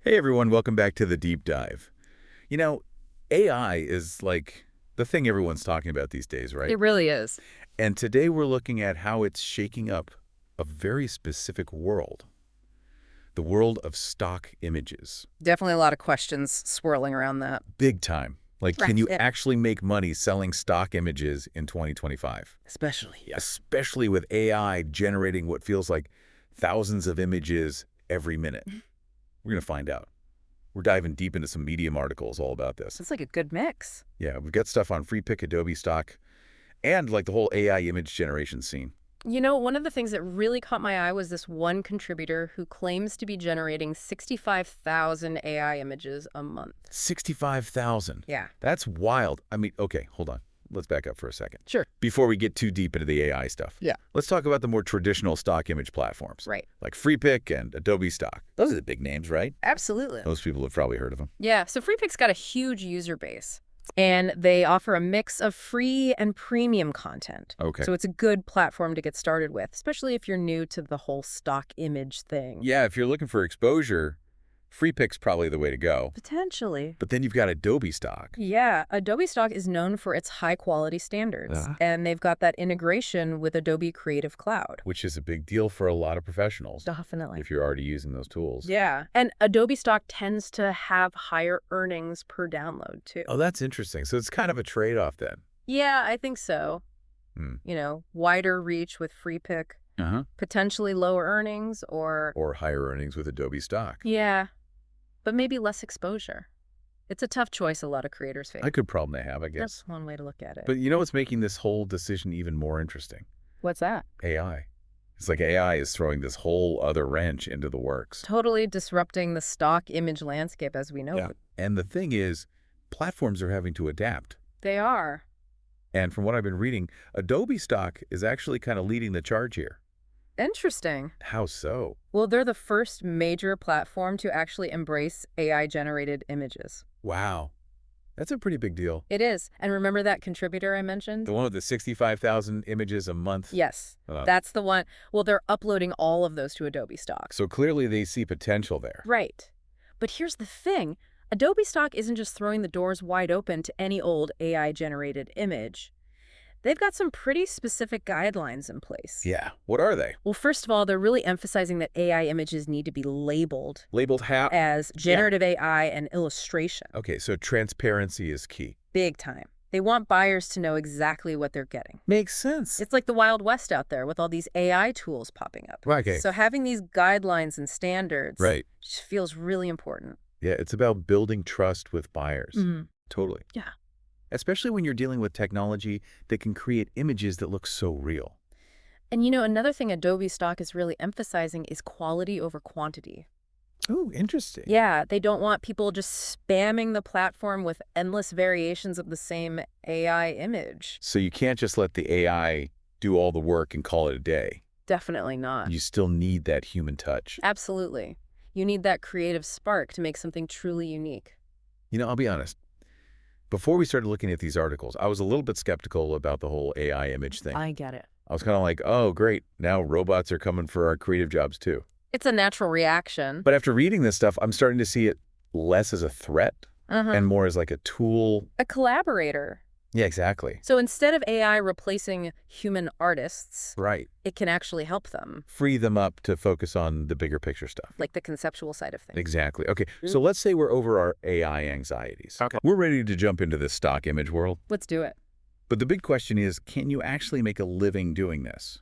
Hey everyone, welcome back to the deep dive. You know, AI is like the thing everyone's talking about these days, right? It really is. And today we're looking at how it's shaking up a very specific world, the world of stock images. Definitely a lot of questions swirling around that. Big time. Like, can Right. you Yeah. actually make money selling stock images in 2025? Especially, yeah. Especially with AI generating what feels like thousands of images every minute. We're going to find out. We're diving deep into some Medium articles all about this. It's like a good mix. Yeah, we've got stuff on free pick Adobe Stock and like the whole AI image generation scene. One of the things that really caught my eye was this one contributor who claims to be generating 65,000 AI images a month. 65,000. Yeah. That's wild. I mean, okay, hold on. Let's back up for a second. Sure. Before we get too deep into the AI stuff. Yeah. Let's talk about the more traditional stock image platforms. Right. Like FreePic and Adobe Stock. Those are the big names, right? Absolutely. Most people have probably heard of them. Yeah. So FreePic's got a huge user base, and they offer a mix of free and premium content. Okay. So it's a good platform to get started with, especially if you're new to the whole stock image thing. Yeah, if you're looking for exposure, FreePic's probably the way to go. Potentially. But then you've got Adobe Stock. Yeah, Adobe Stock is known for its high-quality standards, and they've got that integration with Adobe Creative Cloud. Which is a big deal for a lot of professionals. Definitely. If you're already using those tools. Yeah, and Adobe Stock tends to have higher earnings per download, too. Oh, that's interesting. So it's kind of a trade-off then. Yeah, I think so. Hmm. Wider reach with FreePic, potentially lower earnings, or higher earnings with Adobe Stock. Yeah, but maybe less exposure. It's a tough choice a lot of creators face. A good problem they have, I guess. That's one way to look at it. But you know what's making this whole decision even more interesting? What's that? AI. It's like AI is throwing this whole other wrench into the works. Totally disrupting the stock image landscape as we know it. And the thing is, platforms are having to adapt. They are. And from what I've been reading, Adobe Stock is actually kind of leading the charge here. Interesting. How so? Well, they're the first major platform to actually embrace AI-generated images. Wow. That's a pretty big deal. It is. And remember that contributor I mentioned? The one with the 65,000 images a month? Yes, that's the one. Well, they're uploading all of those to Adobe Stock. So clearly they see potential there. Right. But here's the thing. Adobe Stock isn't just throwing the doors wide open to any old AI-generated image. They've got some pretty specific guidelines in place. Yeah. What are they? Well, first of all, they're really emphasizing that AI images need to be labeled Labeled how? as generative AI and illustration. Okay, so transparency is key. Big time. They want buyers to know exactly what they're getting. Makes sense. It's like the Wild West out there with all these AI tools popping up. Okay. So having these guidelines and standards just feels really important. Yeah, it's about building trust with buyers. Totally. Yeah. Especially when you're dealing with technology that can create images that look so real. And another thing Adobe Stock is really emphasizing is quality over quantity. Oh, interesting. Yeah, they don't want people just spamming the platform with endless variations of the same AI image. So you can't just let the AI do all the work and call it a day. Definitely not. You still need that human touch. Absolutely. You need that creative spark to make something truly unique. I'll be honest. Before we started looking at these articles, I was a little bit skeptical about the whole AI image thing. I get it. I was kind of like, oh, great. Now robots are coming for our creative jobs too. It's a natural reaction. But after reading this stuff, I'm starting to see it less as a threat and more as like a tool. A collaborator. Yeah, exactly. So instead of AI replacing human artists, it can actually help them. Free them up to focus on the bigger picture stuff. Like the conceptual side of things. Exactly. Okay, so let's say we're over our AI anxieties. Okay. We're ready to jump into this stock image world. Let's do it. But the big question is, can you actually make a living doing this?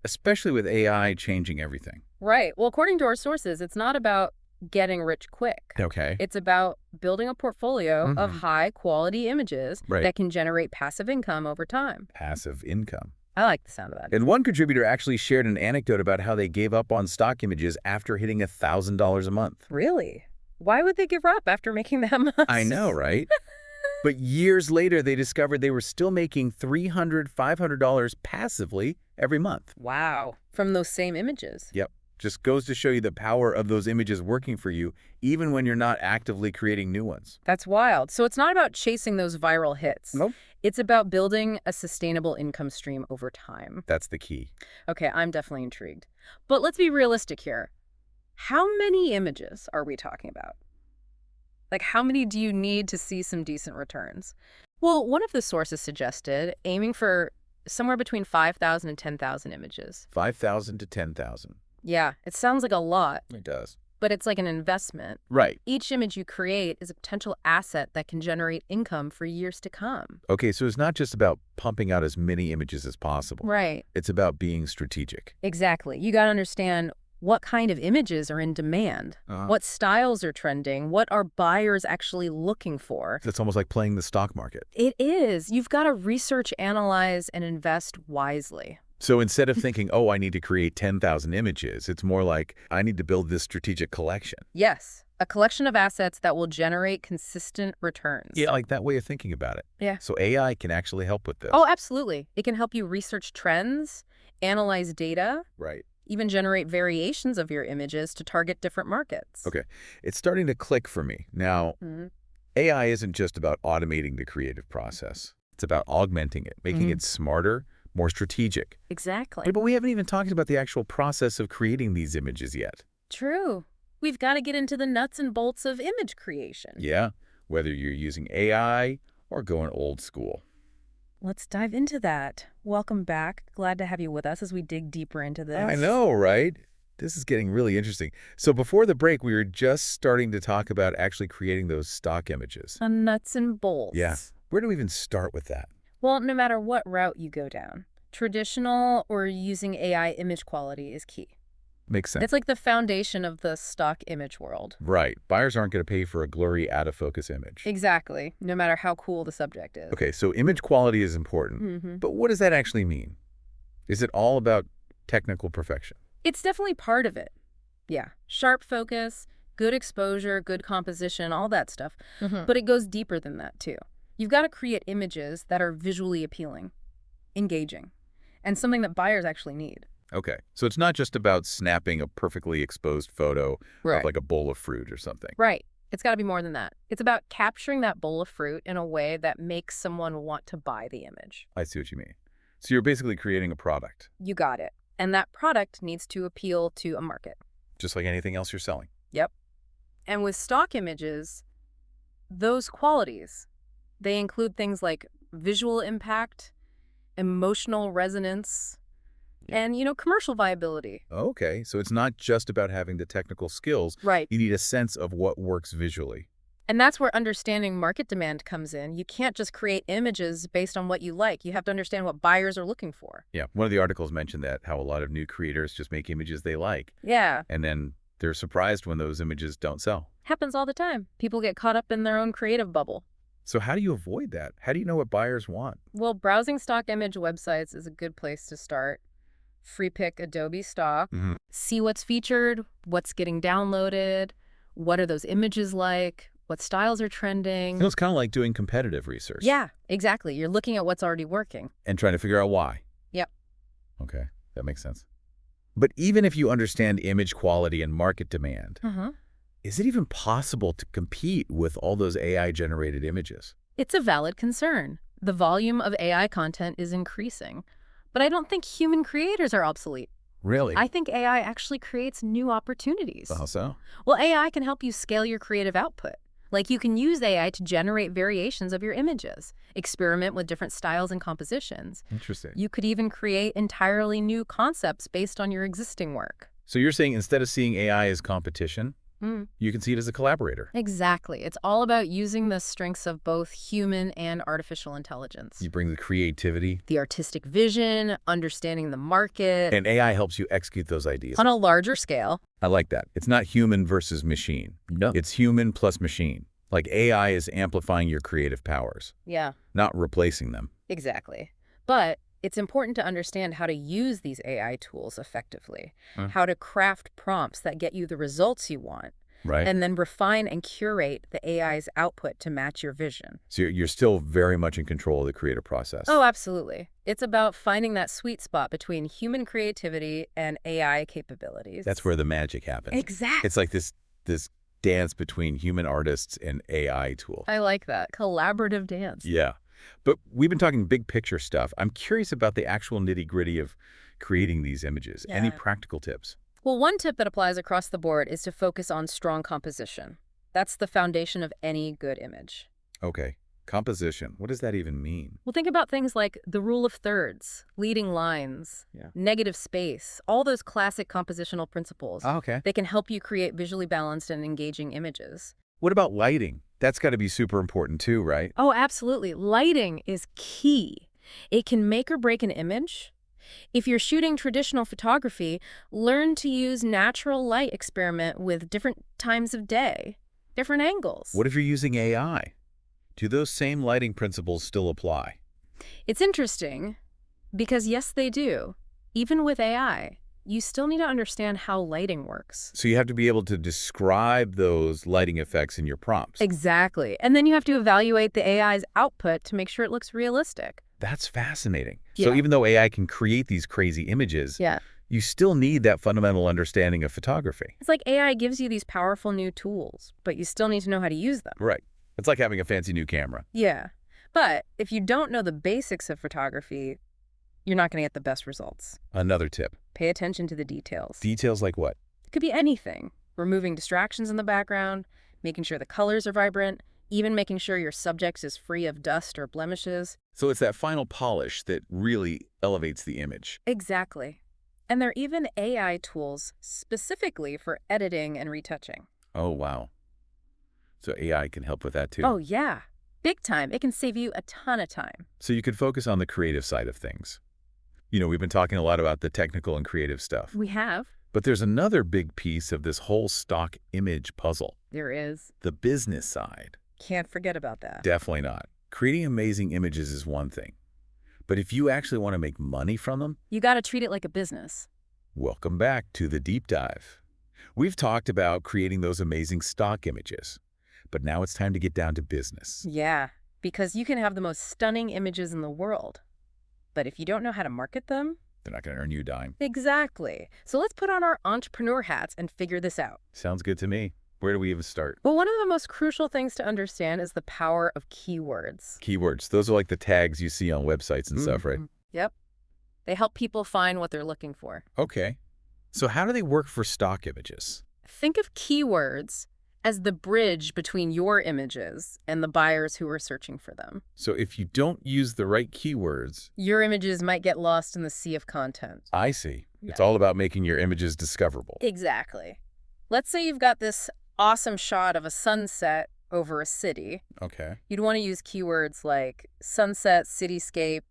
Especially with AI changing everything. Right. Well, according to our sources, it's not about getting rich quick. Okay. It's about building a portfolio of high-quality images that can generate passive income over time. Passive income. I like the sound of that. And one contributor actually shared an anecdote about how they gave up on stock images after hitting $1,000 a month. Really? Why would they give up after making that much? I know, right? But years later, they discovered they were still making $300, $500 passively every month. Wow. From those same images. Yep. Just goes to show you the power of those images working for you, even when you're not actively creating new ones. That's wild. So it's not about chasing those viral hits. Nope. It's about building a sustainable income stream over time. That's the key. Okay, I'm definitely intrigued. But let's be realistic here. How many images are we talking about? Like, how many do you need to see some decent returns? Well, one of the sources suggested aiming for somewhere between 5,000 and 10,000 images. 5,000 to 10,000. Yeah, it sounds like a lot, It does. but it's like an investment. Right. Each image you create is a potential asset that can generate income for years to come. Okay, so it's not just about pumping out as many images as possible. Right. It's about being strategic. Exactly. You got to understand what kind of images are in demand, what styles are trending, what are buyers actually looking for. That's almost like playing the stock market. It is. You've got to research, analyze, and invest wisely. So instead of thinking, oh, I need to create 10,000 images, it's more like, I need to build this strategic collection. Yes, a collection of assets that will generate consistent returns. Yeah, like that way of thinking about it. Yeah. So AI can actually help with this. Oh, absolutely. It can help you research trends, analyze data, Right. even generate variations of your images to target different markets. Okay. It's starting to click for me. Now, AI isn't just about automating the creative process. It's about augmenting it, making it smarter, more strategic. Exactly. But we haven't even talked about the actual process of creating these images yet. True. We've got to get into the nuts and bolts of image creation. Yeah, whether you're using AI or going old school. Let's dive into that. Welcome back. Glad to have you with us as we dig deeper into this. I know, right? This is getting really interesting. So before the break, we were just starting to talk about actually creating those stock images. The nuts and bolts. Yeah. Where do we even start with that? Well, no matter what route you go down, traditional or using AI image quality is key. Makes sense. It's like the foundation of the stock image world. Right. Buyers aren't going to pay for a blurry, out-of-focus image. Exactly, no matter how cool the subject is. Okay, so image quality is important. But what does that actually mean? Is it all about technical perfection? It's definitely part of it. Yeah, sharp focus, good exposure, good composition, all that stuff. But it goes deeper than that, too. You've got to create images that are visually appealing, engaging, and something that buyers actually need. Okay, so it's not just about snapping a perfectly exposed photo of like a bowl of fruit or something. Right. It's got to be more than that. It's about capturing that bowl of fruit in a way that makes someone want to buy the image. I see what you mean. So you're basically creating a product. You got it. And that product needs to appeal to a market. Just like anything else you're selling. Yep. And with stock images, those qualities, they include things like visual impact, emotional resonance, and, commercial viability. Okay, so it's not just about having the technical skills. Right. You need a sense of what works visually. And that's where understanding market demand comes in. You can't just create images based on what you like. You have to understand what buyers are looking for. Yeah, one of the articles mentioned that, how a lot of new creators just make images they like. Yeah. And then they're surprised when those images don't sell. Happens all the time. People get caught up in their own creative bubble. So how do you avoid that? How do you know what buyers want? Well, browsing stock image websites is a good place to start. Free pick Adobe Stock, see what's featured, what's getting downloaded, what are those images like, what styles are trending. It's kind of like doing competitive research. Yeah, exactly. You're looking at what's already working. And trying to figure out why. Yep. Okay, that makes sense. But even if you understand image quality and market demand, is it even possible to compete with all those AI-generated images? It's a valid concern. The volume of AI content is increasing. But I don't think human creators are obsolete. Really? I think AI actually creates new opportunities. How so? Well, AI can help you scale your creative output. Like, you can use AI to generate variations of your images, experiment with different styles and compositions. Interesting. You could even create entirely new concepts based on your existing work. So you're saying instead of seeing AI as competition, you can see it as a collaborator. Exactly. It's all about using the strengths of both human and artificial intelligence. You bring the creativity. The artistic vision, understanding the market. And AI helps you execute those ideas. On a larger scale. I like that. It's not human versus machine. No. It's human plus machine. Like AI is amplifying your creative powers. Yeah. Not replacing them. Exactly. But it's important to understand how to use these AI tools effectively, how to craft prompts that get you the results you want, Right. and then refine and curate the AI's output to match your vision. So you're still very much in control of the creative process. Oh, absolutely. It's about finding that sweet spot between human creativity and AI capabilities. That's where the magic happens. Exactly. It's like this dance between human artists and AI tools. I like that. Collaborative dance. Yeah. But we've been talking big picture stuff. I'm curious about the actual nitty-gritty of creating these images. Yeah. Any practical tips? Well, one tip that applies across the board is to focus on strong composition. That's the foundation of any good image. Okay. Composition. What does that even mean? Well, think about things like the rule of thirds, leading lines, Yeah. negative space, all those classic compositional principles. Oh, okay. They can help you create visually balanced and engaging images. What about lighting? That's got to be super important too, right? Oh, absolutely. Lighting is key. It can make or break an image. If you're shooting traditional photography, learn to use natural light, experiment with different times of day, different angles. What if you're using AI? Do those same lighting principles still apply? It's interesting because yes, they do. Even with AI, you still need to understand how lighting works. So you have to be able to describe those lighting effects in your prompts. Exactly. And then you have to evaluate the AI's output to make sure it looks realistic. That's fascinating. Yeah. So even though AI can create these crazy images, Yeah. you still need that fundamental understanding of photography. It's like AI gives you these powerful new tools, but you still need to know how to use them. Right. It's like having a fancy new camera. Yeah. But if you don't know the basics of photography, you're not going to get the best results. Another tip. Pay attention to the details. Details like what? It could be anything. Removing distractions in the background, making sure the colors are vibrant, even making sure your subject is free of dust or blemishes. So it's that final polish that really elevates the image. Exactly. And there are even AI tools specifically for editing and retouching. Oh, wow. So AI can help with that too. Oh, yeah. Big time. It can save you a ton of time. So you could focus on the creative side of things. You know, we've been talking a lot about the technical and creative stuff. We have. But there's another big piece of this whole stock image puzzle. There is. The business side. Can't forget about that. Definitely not. Creating amazing images is one thing. But if you actually want to make money from them, You got to treat it like a business. welcome back to the deep dive. We've talked about creating those amazing stock images, but now it's time to get down to business. Yeah, because you can have the most stunning images in the world. But if you don't know how to market them, They're not going to earn you a dime. exactly. So let's put on our entrepreneur hats and figure this out. Sounds good to me. Where do we even start? Well, one of the most crucial things to understand is the power of keywords. Keywords. Those are like the tags you see on websites and stuff, right? Yep. They help people find what they're looking for. Okay. So how do they work for stock images? Think of keywords as the bridge between your images and the buyers who are searching for them. So if you don't use the right keywords, Your images might get lost in the sea of content. I see. It's Yeah. all about making your images discoverable. Exactly. Let's say you've got this awesome shot of a sunset over a city. Okay. You'd want to use keywords like sunset, cityscape,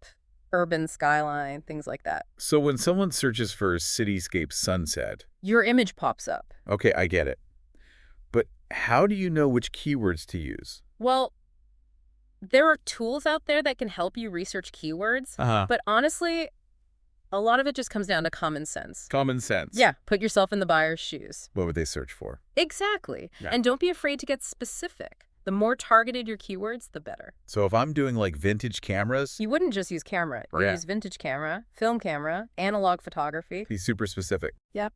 urban skyline, things like that. So when someone searches for cityscape sunset, Your image pops up. okay, I get it. But how do you know which keywords to use? Well, there are tools out there that can help you research keywords, Uh-huh. but honestly, a lot of it just comes down to common sense. Common sense. Yeah, put yourself in the buyer's shoes. What would they search for? Exactly. Yeah. And don't be afraid to get specific. The more targeted your keywords, the better. So if I'm doing like vintage cameras, You wouldn't just use camera. You Yeah. use vintage camera, film camera, analog photography. be super specific. Yep.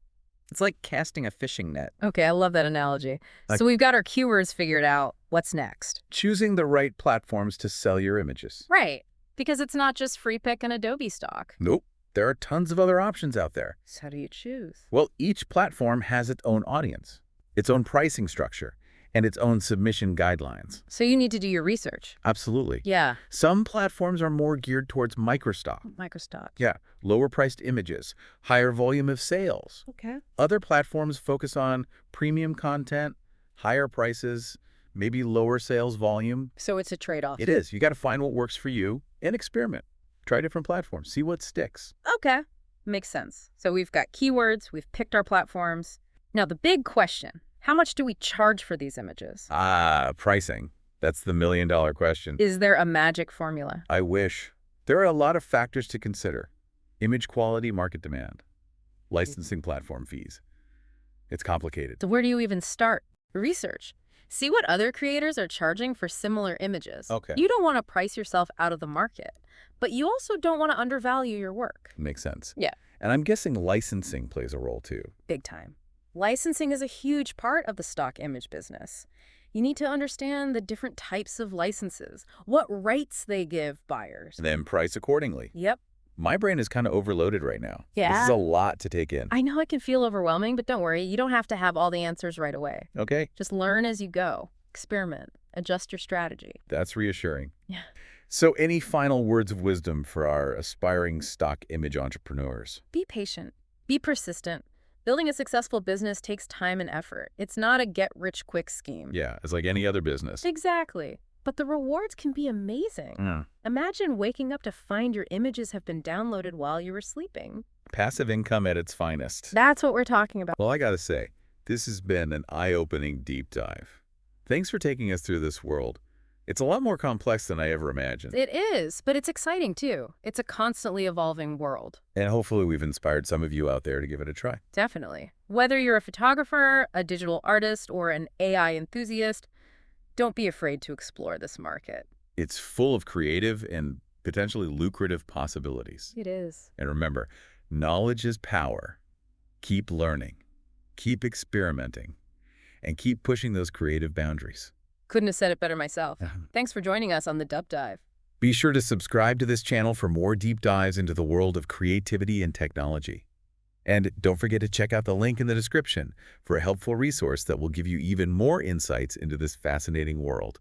It's like casting a fishing net. Okay, I love that analogy. Like- So we've got our keywords figured out. What's next? Choosing the right platforms to sell your images. Right. Because it's not just FreePic and Adobe Stock. Nope. There are tons of other options out there. So how do you choose? Well, each platform has its own audience, its own pricing structure, and its own submission guidelines. So you need to do your research. Absolutely. Yeah. Some platforms are more geared towards microstock. Microstock. Yeah, lower priced images, higher volume of sales. Okay. Other platforms focus on premium content, higher prices, maybe lower sales volume. So it's a trade-off. It is. You got to find what works for you and experiment. Try different platforms. See what sticks. Okay. Makes sense. So we've got keywords. We've picked our platforms. Now the big question, how much do we charge for these images? Pricing. That's the million-dollar question. Is there a magic formula? I wish. There are a lot of factors to consider. Image quality, market demand, licensing platform fees. It's complicated. So where do you even start? Research. See what other creators are charging for similar images. Okay. You don't want to price yourself out of the market, but you also don't want to undervalue your work. Makes sense. Yeah. And I'm guessing licensing plays a role too. Big time. Licensing is a huge part of the stock image business. You need to understand the different types of licenses, what rights they give buyers. Then price accordingly. Yep. My brain is kind of overloaded right now. This Yeah. is a lot to take in. I know it can feel overwhelming, but don't worry. You don't have to have all the answers right away. Okay, Just learn as you go. Experiment. Adjust your strategy. that's reassuring. Yeah. So any final words of wisdom for our aspiring stock image entrepreneurs? Be patient. Be persistent. Building a successful business takes time and effort. It's not a get-rich-quick scheme. Yeah, it's like any other business. Exactly. But the rewards can be amazing. Imagine waking up to find your images have been downloaded while you were sleeping. Passive income at its finest. That's what we're talking about. Well, I gotta say, this has been an eye-opening deep dive. Thanks for taking us through this world. It's a lot more complex than I ever imagined. It is, but it's exciting too. It's a constantly evolving world. And hopefully we've inspired some of you out there to give it a try. Definitely. Whether you're a photographer, a digital artist, or an AI enthusiast, don't be afraid to explore this market. It's full of creative and potentially lucrative possibilities. It is. And remember, knowledge is power. Keep learning, keep experimenting, and keep pushing those creative boundaries. Couldn't have said it better myself. Thanks for joining us on the Dub Dive. Be sure to subscribe to this channel for more deep dives into the world of creativity and technology. And don't forget to check out the link in the description for a helpful resource that will give you even more insights into this fascinating world.